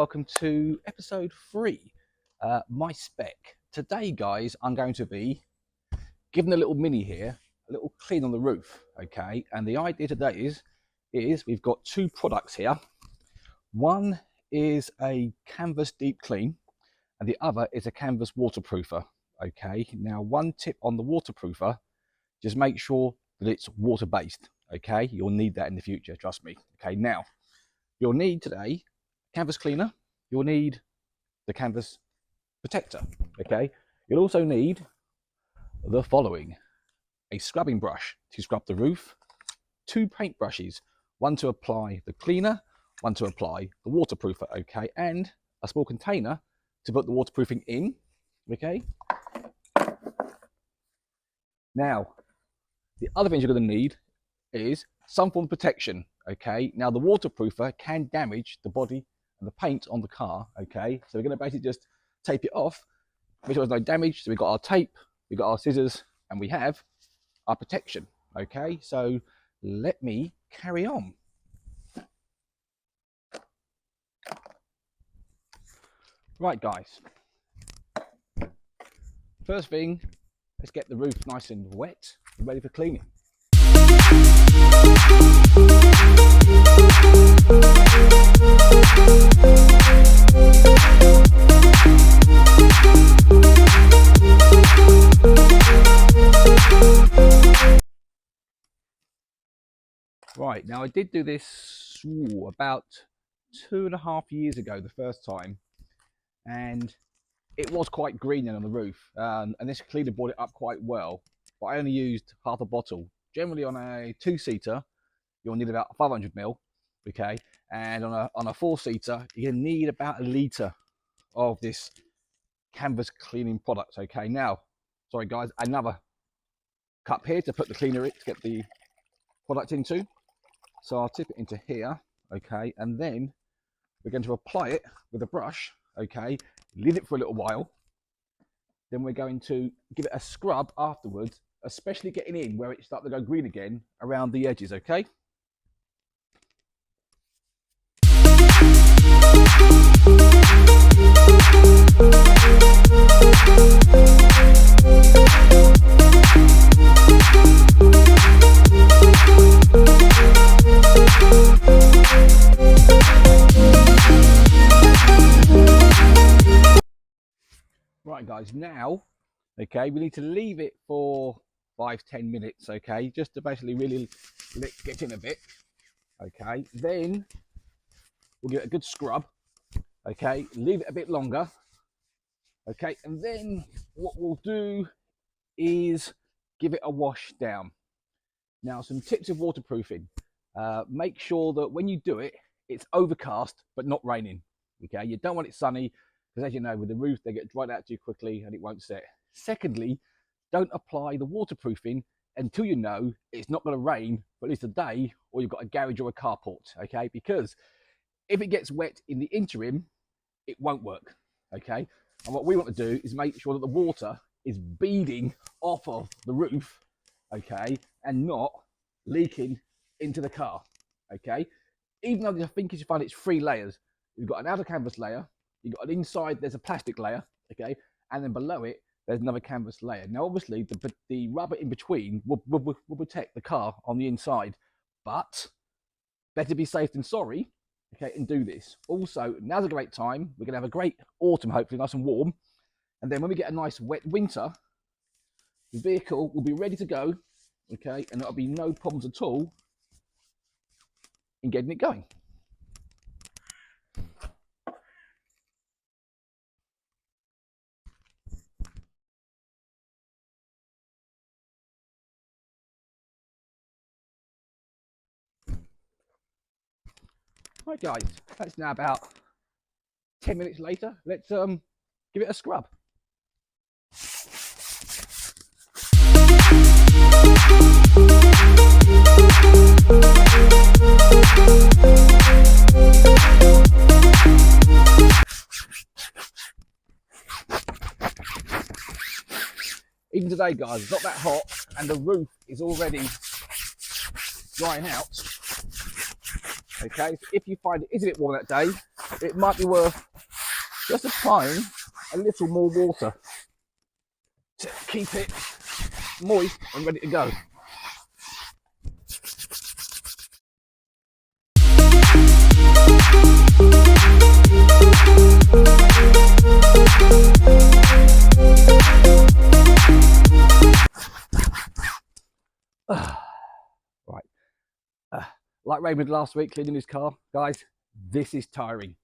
Welcome to episode 3, my spec. Today, guys, I'm going to be giving a little mini here, a little clean on the roof, okay? And the idea today is we've got two products here. One is a canvas deep clean, and the other is a canvas waterproofer, okay? Now, one tip on the waterproofer, just make sure that it's water-based, okay? You'll need that in the future, trust me, okay? Now, you'll need today canvas cleaner, you'll need the canvas protector, okay? You'll also need the following: a scrubbing brush to scrub the roof, two paint brushes, one to apply the cleaner, one to apply the waterproofer, okay? And a small container to put the waterproofing in, okay? Now, the other things you're going to need is some form of protection, okay? Now, the waterproofer can damage the body and the paint on the car, okay? So we're going to basically just tape it off, make sure there's no damage. So we've got our tape, we've got our scissors, and we have our protection, okay? So let me carry on. Right, guys. First thing, let's get the roof nice and wet and ready for cleaning. Right, now I did do this about 2.5 years ago the first time, and it was quite green on the roof, and this cleaner brought it up quite well, but I only used half a bottle. Generally on a 2-seater you'll need about 500 ml, okay, and on a 4-seater you need about 1 litre of this canvas cleaning product, okay? Now, sorry guys, another cup here to put the cleaner in, to get the product into. So I'll tip it into here, okay, and then we're going to apply it with a brush, okay, leave it for a little while. Then we're going to give it a scrub afterwards, especially getting in where it's starting to go green again around the edges, okay? Right guys, now, okay, we need to leave it for 5-10 minutes, okay, just to basically really let it get in a bit, okay? Then we'll give it a good scrub, okay, leave it a bit longer, okay, and then what we'll do is give it a wash down. Now, some tips of waterproofing: make sure that when you do it, it's overcast but not raining, okay? You don't want it sunny, because as you know, with the roof, they get dried out too quickly and it won't set. Secondly, don't apply the waterproofing until you know it's not going to rain for at least a day, or you've got a garage or a carport, okay? Because if it gets wet in the interim, it won't work, okay? And what we want to do is make sure that the water is beading off of the roof, okay, and not leaking into the car, okay? Even though I think you should find it's 3 layers. You've got an outer canvas layer, you've got an inside, there's a plastic layer, okay, and then below it there's another canvas layer. Now obviously the rubber in between will protect the car on the inside, but better be safe than sorry, okay, and do this. Also, now's a great time. We're going to have a great autumn, hopefully nice and warm, and then when we get a nice wet winter, the vehicle will be ready to go, okay, and there'll be no problems at all in getting it going. Right guys, that's now about 10 minutes later. Let's give it a scrub. Even today guys, it's not that hot and the roof is already drying out. Okay, so if you find it is a bit warm that day, it might be worth just applying a little more water to keep it moist and ready to go. Right, like Raymond last week cleaning his car, guys, this is tiring.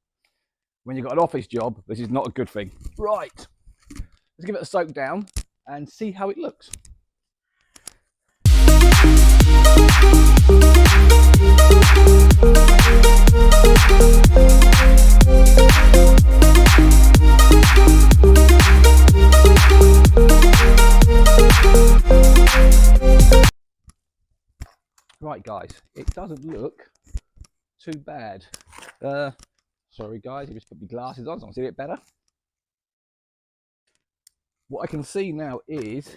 When you've got an office job, this is not a good thing. Right, let's give it a soak down and see how it looks. Right guys, it doesn't look too bad. Sorry guys, I just put my glasses on so I can see it better. What I can see now is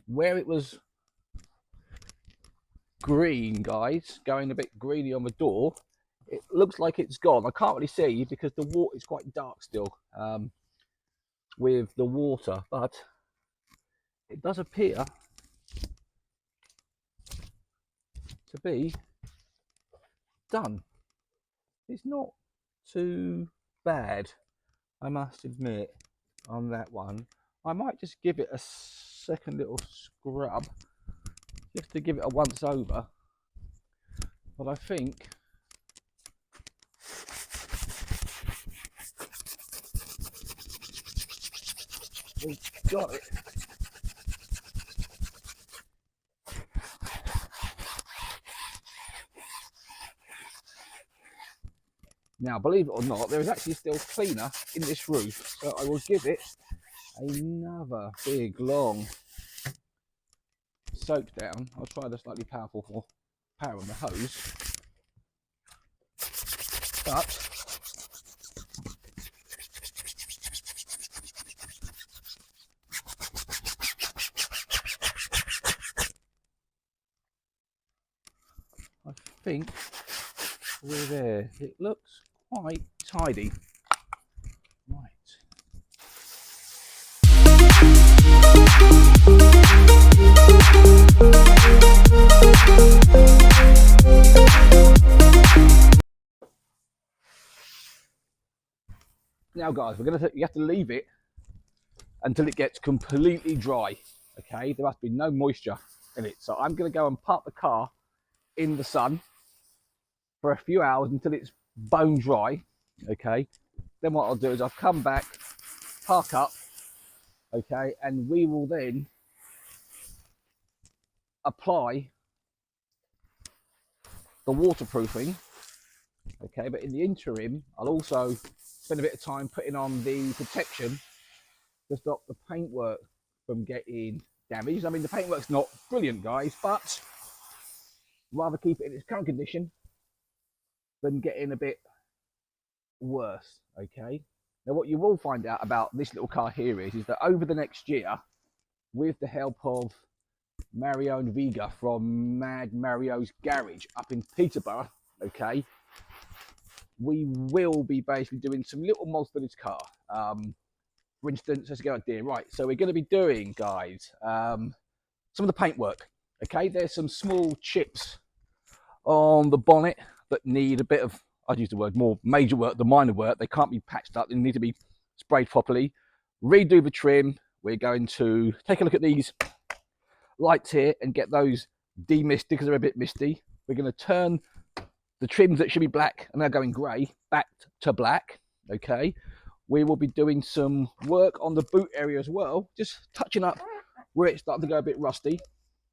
where it was green, guys, going a bit greeny on the door, it looks like it's gone. I can't really see because the water is quite dark still with the water, but it does appear to be done. It's not too bad, I must admit, on that one. I might just give it a second little scrub just to give it a once over, but I think we've got it. Now, believe it or not, there is actually still cleaner in this roof, so I will give it another big long soak down. I'll try the slightly powerful power on the hose, but I think we're there. It looks quite tidy. Right. Now guys, you have to leave it until it gets completely dry. Okay, there must be no moisture in it. So I'm going to go and park the car in the sun for a few hours until it's bone dry. Okay, then what I'll do is I'll come back, park up, okay, and we will then apply the waterproofing. Okay, but in the interim I'll also spend a bit of time putting on the protection to stop the paintwork from getting damaged. I mean, the paintwork's not brilliant, guys, but rather keep it in its current condition than getting a bit worse. Okay, now what you will find out about this little car here is that over the next year, with the help of Mario and Vega from Mad Mario's Garage up in Peterborough, okay, we will be basically doing some little mods for this car. For instance, let's go idea. Right, so we're going to be doing, guys, some of the paintwork. Okay, there's some small chips on the bonnet that need a bit of, I'd use the word more major work than minor work. They can't be patched up, they need to be sprayed properly. Redo the trim. We're going to take a look at these lights here and get those demisted because they're a bit misty. We're going to turn the trims that should be black and they're going grey back to black. Okay, we will be doing some work on the boot area as well, just touching up where it's starting to go a bit rusty.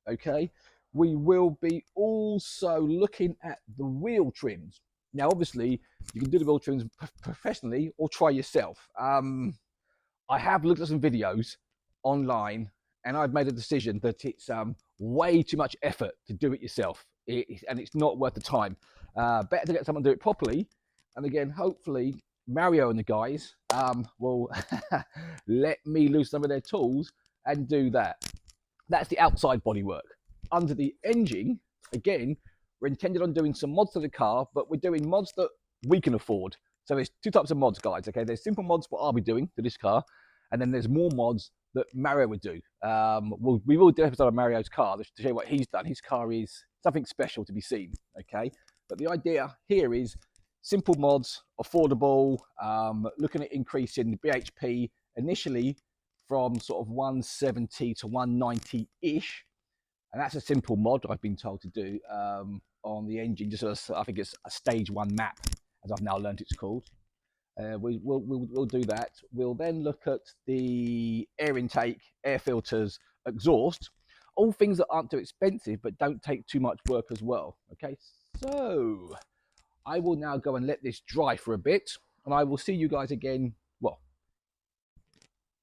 Okay, we will be also looking at the wheel trims. Now obviously you can do the wheel trims professionally or try yourself. I have looked at some videos online and I've made a decision that it's way too much effort to do it yourself, and it's not worth the time. Better to get someone to do it properly, and again, hopefully Mario and the guys will let me lose some of their tools and do that. That's the outside bodywork. Under the engine, again, we're intended on doing some mods to the car, but we're doing mods that we can afford. So there's two types of mods, guys. Okay, there's simple mods, what I'll be doing to this car, and then there's more mods that Mario would do. We will do an episode of Mario's car to show you what he's done. His car is something special to be seen. Okay, but the idea here is simple mods, affordable, looking at increasing the BHP initially from sort of 170 to 190-ish. And that's a simple mod I've been told to do on the engine, just as I think it's a stage 1 map, as I've now learned it's called. We'll do that. We'll then look at the air intake, air filters, exhaust, all things that aren't too expensive but don't take too much work as well. Okay, so I will now go and let this dry for a bit, and I will see you guys again, well,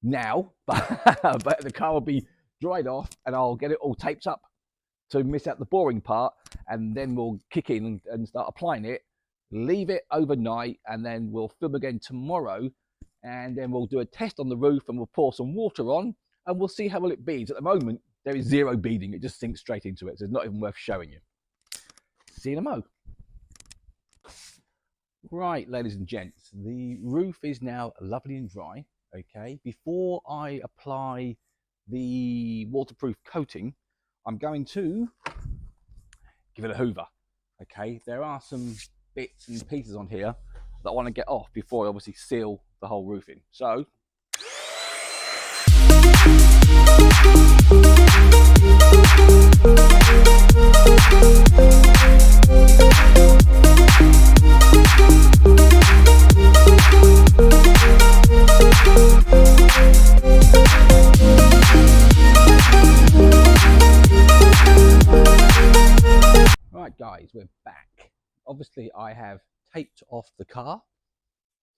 now, but the car will be dried off and I'll get it all taped up to miss out the boring part, and then we'll kick in and start applying it, leave it overnight, and then we'll film again tomorrow, and then we'll do a test on the roof and we'll pour some water on and we'll see how well it beads. At the moment there is zero beading, it just sinks straight into it, so it's not even worth showing you. See you in a mo. Right, ladies and gents, the roof is now lovely and dry. Okay, before I apply the waterproof coating, I'm going to give it a hoover. Okay, there are some bits and pieces on here that I want to get off before I obviously seal the whole roof in. So right guys, we're back. Obviously I have taped off the car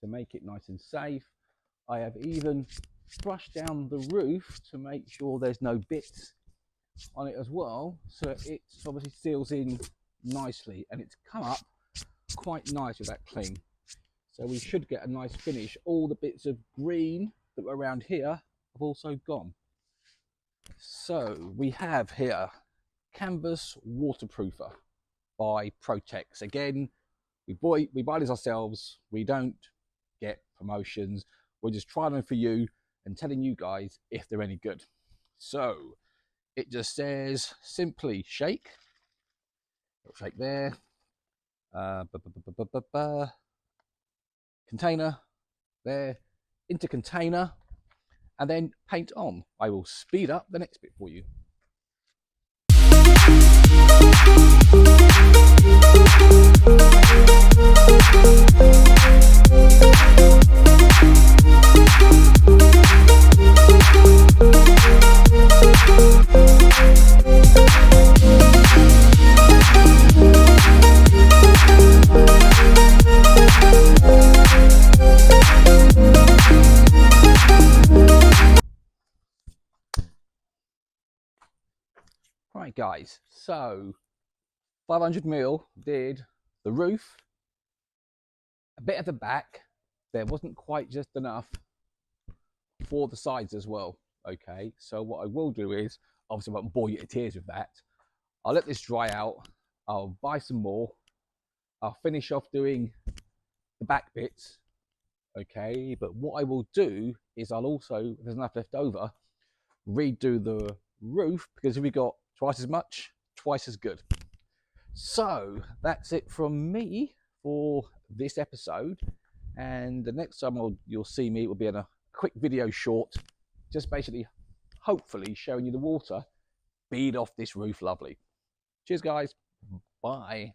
to make it nice and safe. I have even brushed down the roof to make sure there's no bits on it as well, so it obviously seals in nicely, and it's come up quite nice with that clean, so we should get a nice finish. All the bits of green that were around here have also gone. So we have here canvas waterproofer by Protex. Again, we buy this ourselves, we don't get promotions, we're just trying them for you and telling you guys if they're any good. So it just says simply shake, shake there, container there, into container, and then paint on. I will speed up the next bit for you. Right guys, so 500mm did the roof, a bit of the back. There wasn't quite just enough for the sides as well. Okay, so what I will do is, obviously I won't bore you to tears with that. I'll let this dry out, I'll buy some more, I'll finish off doing the back bits. Okay, but what I will do is I'll also, if there's enough left over, redo the roof, because if we got twice as much, twice as good. So that's it from me for this episode, and the next time you'll see me, it will be in a quick video short, just basically hopefully showing you the water bead off this roof lovely. Cheers guys, bye.